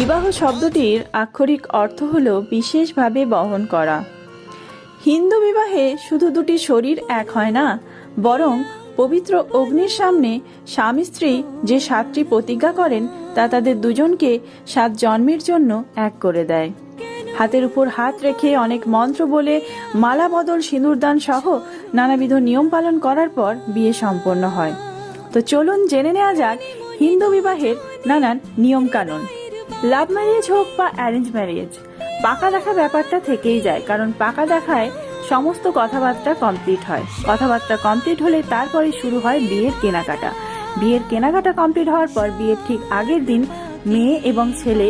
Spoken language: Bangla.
বিবাহ শব্দটির আক্ষরিক অর্থ হল বিশেষভাবে বহন করা। হিন্দু বিবাহে শুধু দুটি শরীর এক হয় না, বরং পবিত্র অগ্নির সামনে স্বামী স্ত্রী যে 7টি প্রতিজ্ঞা করেন তা তাদের দুজনকে 7 জন্মের জন্য এক করে দেয়। হাতের উপর হাত রেখে অনেক মন্ত্র বলে মালা বদল, সিঁদুরদান সহ নানাবিধ নিয়ম পালন করার পর বিয়ে সম্পন্ন হয়। তো চলুন জেনে নেওয়া যাক হিন্দু বিবাহের নানান নিয়ম কানুন। লাভ ম্যারেজ হোক বা অ্যারেঞ্জ ম্যারেজ, পাকা দেখা ব্যাপারটা থেকেই যায়, কারণ পাকা দেখায় সমস্ত কথাবার্তা কমপ্লিট হয়। কথাবার্তা কমপ্লিট হলে তারপরে শুরু হয় বিয়ের কেনাকাটা। বিয়ের কেনাকাটা কমপ্লিট হওয়ার পর বিয়ের ঠিক আগের দিন মেয়ে এবং ছেলে